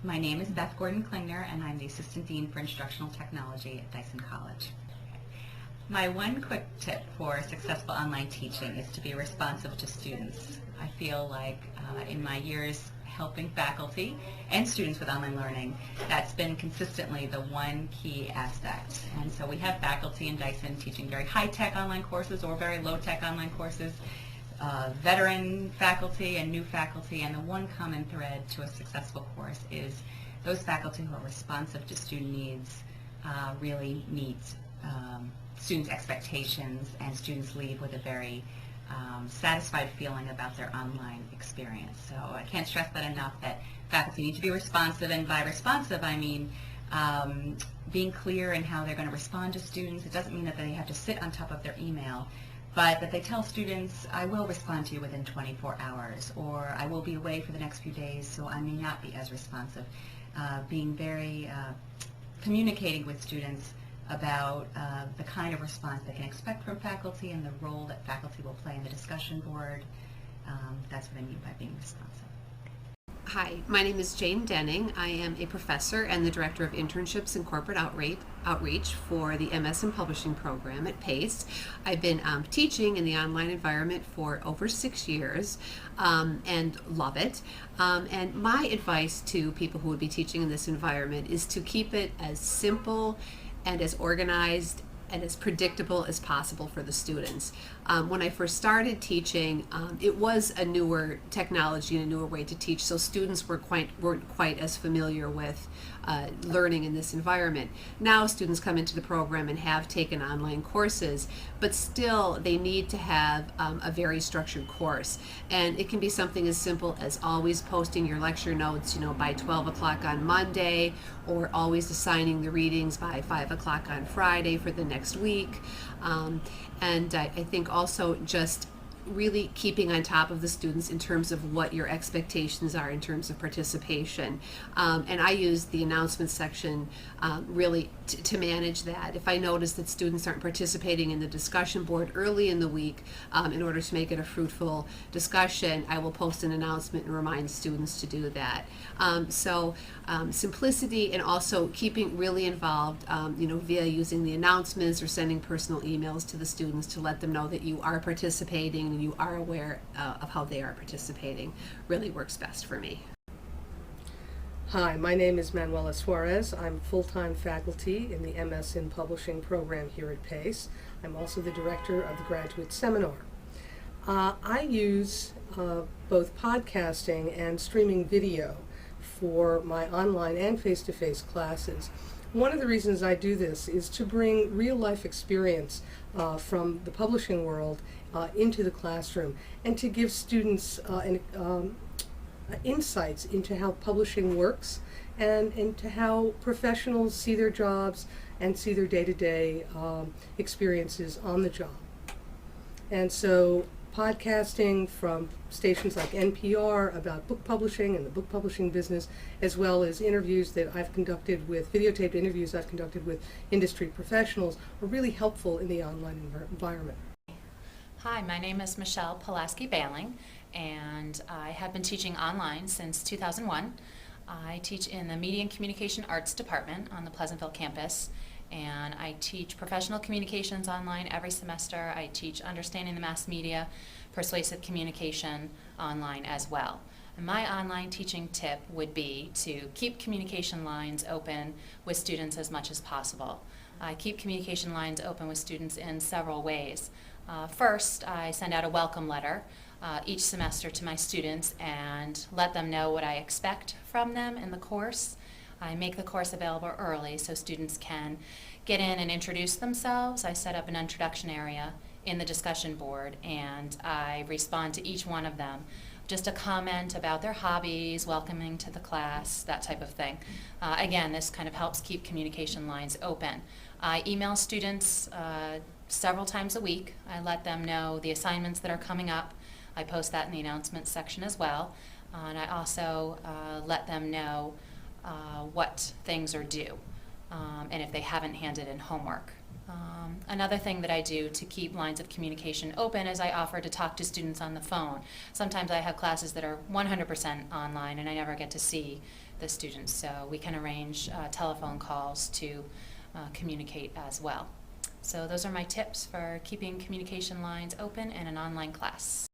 My name is Beth Gordon-Klingner, and I'm the Assistant Dean for Instructional Technology at Dyson College. My one quick tip for successful online teaching is to be responsive to students. I feel like in my years helping faculty and students with online learning, that's been consistently the one key aspect. And so we have faculty in Dyson teaching very high-tech online courses or very low-tech online courses, veteran faculty and new faculty, and the one common thread to a successful course is those faculty who are responsive to student needs really meet students' expectations, and students leave with a very satisfied feeling about their online experience. So I can't stress that enough, that faculty need to be responsive, and by responsive I mean being clear in how they're going to respond to students. It doesn't mean that they have to sit on top of their email, but that they tell students, I will respond to you within 24 hours, or I will be away for the next few days, so I may not be as responsive. Being very communicating with students about the kind of response they can expect from faculty and the role that faculty will play in the discussion board. That's what I mean by being responsive. Hi, my name is Jane Denning. I am a professor and the Director of Internships and Corporate Outreach for the MS in Publishing program at PACE. I've been teaching in the online environment for over 6 years and love it. And my advice to people who would be teaching in this environment is to keep it as simple and as organized and as predictable as possible for the students. When I first started teaching, it was a newer technology and a newer way to teach, so students weren't quite as familiar with learning in this environment. Now students come into the program and have taken online courses, but still they need to have a very structured course. And it can be something as simple as always posting your lecture notes, by 12 o'clock on Monday, or always assigning the readings by 5 o'clock on Friday for the next week. And I think also just really keeping on top of the students in terms of what your expectations are in terms of participation. And I use the announcements section really to manage that. If I notice that students aren't participating in the discussion board early in the week, in order to make it a fruitful discussion, I will post an announcement and remind students to do that. So simplicity, and also keeping really involved, via using the announcements or sending personal emails to the students to let them know that you are participating and you are aware of how they are participating, really works best for me. Hi, my name is Manuela Suarez. I'm full-time faculty in the MS in Publishing program here at PACE. I'm also the director of the graduate seminar. I use both podcasting and streaming video for my online and face-to-face classes. One of the reasons I do this is to bring real-life experience from the publishing world into the classroom, and to give students insights into how publishing works, and into how professionals see their jobs and see their day-to-day experiences on the job. And so podcasting from stations like NPR about book publishing and the book publishing business, as well as interviews that I've conducted with, videotaped interviews I've conducted with industry professionals, are really helpful in the online environment. Hi, my name is Michelle Pulaski-Bailing, and I have been teaching online since 2001. I teach in the Media and Communication Arts Department on the Pleasantville campus, and I teach professional communications online every semester. I teach understanding the mass media, persuasive communication online as well. And my online teaching tip would be to keep communication lines open with students as much as possible. I keep communication lines open with students in several ways. First, I send out a welcome letter each semester to my students and let them know what I expect from them in the course. I make the course available early so students can get in and introduce themselves. I set up an introduction area in the discussion board, and I respond to each one of them. Just a comment about their hobbies, welcoming to the class, that type of thing. Again, this kind of helps keep communication lines open. I email students several times a week. I let them know the assignments that are coming up. I post that in the announcements section as well. And I also let them know what things are due, and if they haven't handed in homework. Another thing that I do to keep lines of communication open is I offer to talk to students on the phone. Sometimes I have classes that are 100% online and I never get to see the students, so we can arrange telephone calls to communicate as well. So those are my tips for keeping communication lines open in an online class.